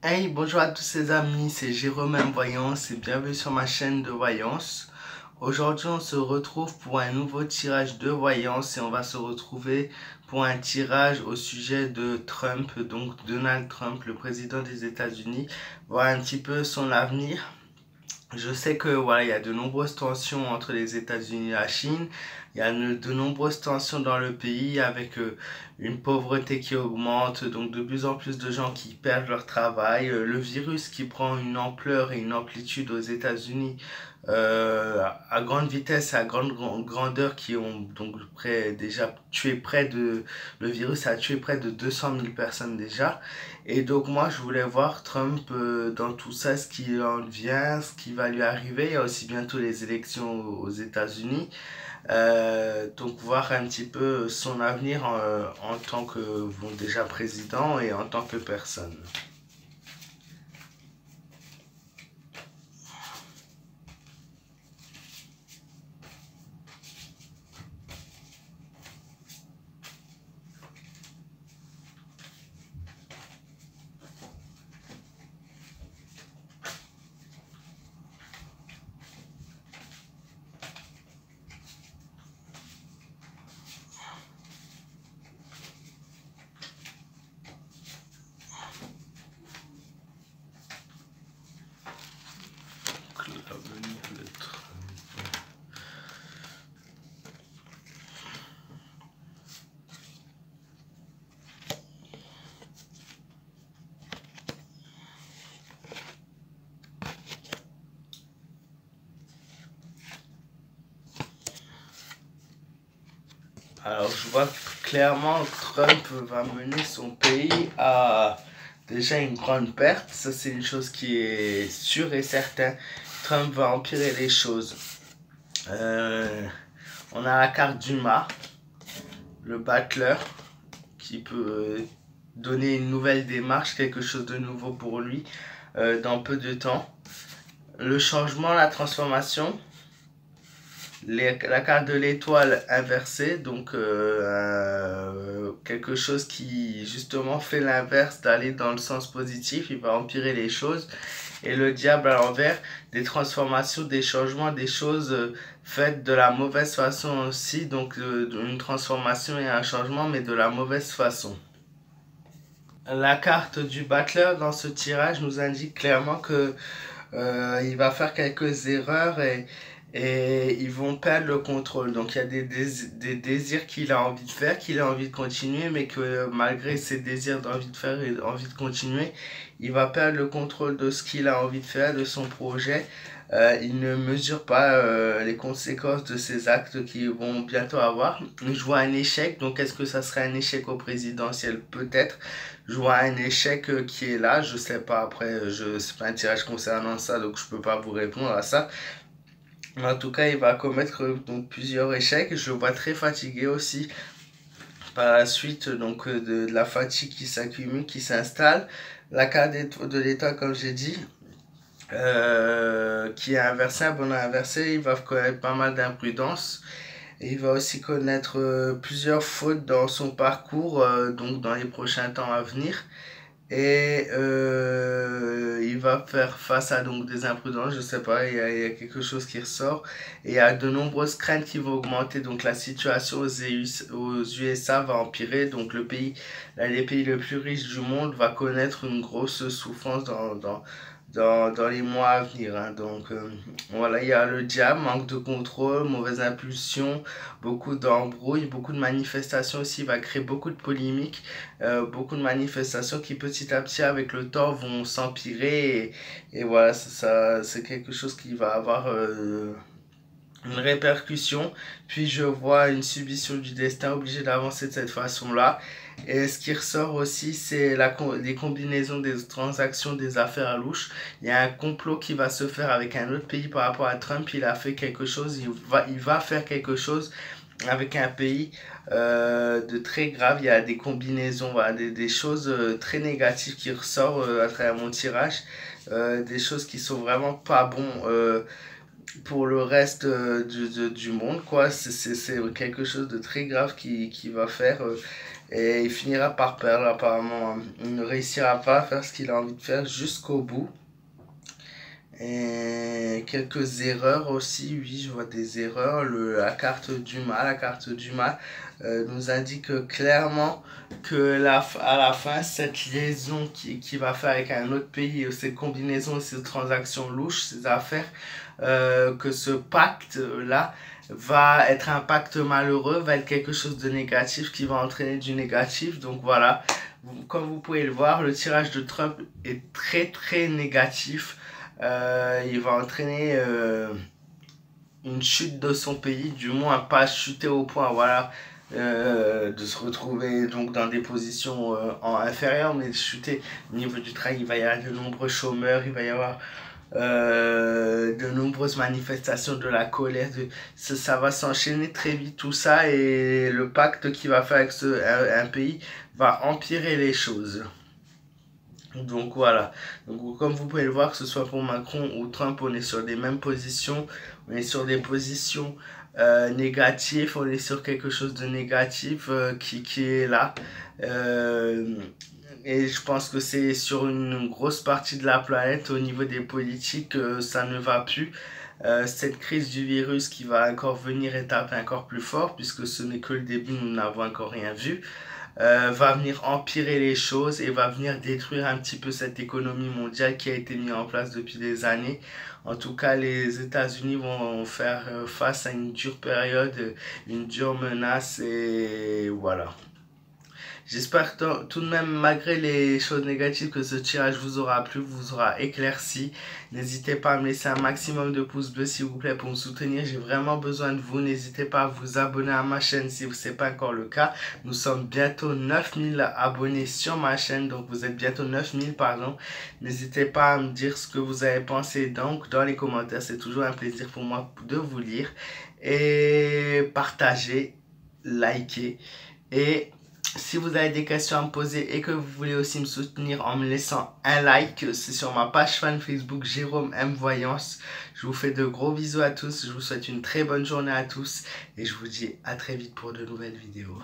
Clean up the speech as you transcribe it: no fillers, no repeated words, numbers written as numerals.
Hey, bonjour à tous les amis, c'est Jérôme Voyance et bienvenue sur ma chaîne de voyance. Aujourd'hui, on se retrouve pour un nouveau tirage de voyance et on va se retrouver pour un tirage au sujet de Trump, donc Donald Trump, le président des États-Unis, voir un petit peu son avenir. Je sais que voilà, il y a de nombreuses tensions entre les États-Unis et la Chine. Il y a de nombreuses tensions dans le pays avec une pauvreté qui augmente, donc de plus en plus de gens qui perdent leur travail, le virus qui prend une ampleur et une amplitude aux États-Unis à grande vitesse, à grandeur, qui ont donc déjà tué le virus a tué près de 200 000 personnes déjà. Et donc moi je voulais voir Trump dans tout ça, ce qui en vient, ce qui va lui arriver. Il y a aussi bientôt les élections aux États-Unis. Donc voir un petit peu son avenir en tant que bon, déjà président et en tant que personne. Alors je vois clairement que Trump va mener son pays à déjà une grande perte. Ça c'est une chose qui est sûre et certaine. Trump va empirer les choses. Euh, on a la carte du mât, le battleur, qui peut donner une nouvelle démarche, quelque chose de nouveau pour lui dans peu de temps. Le changement, la transformation, la carte de l'étoile inversée, donc quelque chose qui justement fait l'inverse, d'aller dans le sens positif, il va empirer les choses. Et le diable à l'envers, des transformations, des changements, des choses faites de la mauvaise façon aussi, donc une transformation et un changement, mais de la mauvaise façon. La carte du battleur dans ce tirage nous indique clairement que il va faire quelques erreurs et ils vont perdre le contrôle. Donc il y a des désirs qu'il a envie de faire, qu'il a envie de continuer, mais que malgré ses désirs d'envie de faire et envie de continuer, il va perdre le contrôle de ce qu'il a envie de faire, de son projet. Il ne mesure pas les conséquences de ses actes qu'ils vont bientôt avoir. Je vois un échec, donc est-ce que ça serait un échec au présidentiel? Peut-être. Je vois un échec qui est là, je sais pas, après, c'est pas un tirage concernant ça, donc je peux pas vous répondre à ça. En tout cas, il va commettre donc plusieurs échecs. Je le vois très fatigué aussi par la suite, donc de la fatigue qui s'accumule, qui s'installe. La carte de l'état, comme j'ai dit, qui est inversé, un bon inversé, il va connaître pas mal d'imprudence. Et il va aussi connaître plusieurs fautes dans son parcours, donc dans les prochains temps à venir. Et il va faire face à donc des imprudences, je sais pas, il y a quelque chose qui ressort. Et il y a de nombreuses craintes qui vont augmenter, donc la situation aux USA va empirer, donc le pays, l'un des pays les plus riches du monde va connaître une grosse souffrance dans les mois à venir. Hein. Donc voilà, il y a le diable, manque de contrôle, mauvaise impulsion, beaucoup d'embrouilles, beaucoup de manifestations aussi, il va créer beaucoup de polémiques, beaucoup de manifestations qui petit à petit avec le temps vont s'empirer et voilà, c'est quelque chose qui va avoir une répercussion, puis je vois une submission du destin obligé d'avancer de cette façon-là. Et ce qui ressort aussi, c'est les combinaisons des transactions, des affaires louches. Il y a un complot qui va se faire avec un autre pays par rapport à Trump. Il a fait quelque chose, il va faire quelque chose avec un pays de très grave. Il y a des combinaisons, voilà, des choses très négatives qui ressortent à travers mon tirage. Des choses qui sont vraiment pas bons pour le reste du monde, quoi. C'est quelque chose de très grave qui va faire. et il finira par perdre apparemment. Il ne réussira pas à faire ce qu'il a envie de faire jusqu'au bout. Et quelques erreurs aussi, oui, je vois des erreurs. La carte du mal nous indique clairement que à la fin, cette liaison qui va faire avec un autre pays, ces combinaisons, ces transactions louches, ces affaires, que ce pacte-là va être un pacte malheureux, va être quelque chose de négatif qui va entraîner du négatif. Donc voilà, comme vous pouvez le voir, le tirage de Trump est très très négatif. Il va entraîner une chute de son pays, du moins pas chuter au point, voilà, de se retrouver donc dans des positions inférieures, mais de chuter au niveau du travail. Il va y avoir de nombreux chômeurs, il va y avoir de nombreuses manifestations, de la colère, ça va s'enchaîner très vite tout ça, et le pacte qu'il va faire avec un pays va empirer les choses. Donc voilà, donc comme vous pouvez le voir, que ce soit pour Macron ou Trump, on est sur les mêmes positions, on est sur des positions négatives, on est sur quelque chose de négatif qui est là. Euh, et je pense que c'est sur une grosse partie de la planète, au niveau des politiques, ça ne va plus. Cette crise du virus qui va encore venir et taper encore plus fort, puisque ce n'est que le début, nous n'avons encore rien vu, va venir empirer les choses et va venir détruire un petit peu cette économie mondiale qui a été mise en place depuis des années. En tout cas, les États-Unis vont faire face à une dure période, une dure menace, et voilà. J'espère tout de même, malgré les choses négatives, que ce tirage vous aura plu, vous aura éclairci. N'hésitez pas à me laisser un maximum de pouces bleus s'il vous plaît pour me soutenir. J'ai vraiment besoin de vous. N'hésitez pas à vous abonner à ma chaîne si ce n'est pas encore le cas. Nous sommes bientôt 9000 abonnés sur ma chaîne. Donc vous êtes bientôt 9000, pardon. N'hésitez pas à me dire ce que vous avez pensé donc dans les commentaires. C'est toujours un plaisir pour moi de vous lire. Et partagez, likez. Et si vous avez des questions à me poser et que vous voulez aussi me soutenir en me laissant un like, c'est sur ma page fan Facebook Jérôme M Voyance. Je vous fais de gros bisous à tous, je vous souhaite une très bonne journée à tous et je vous dis à très vite pour de nouvelles vidéos.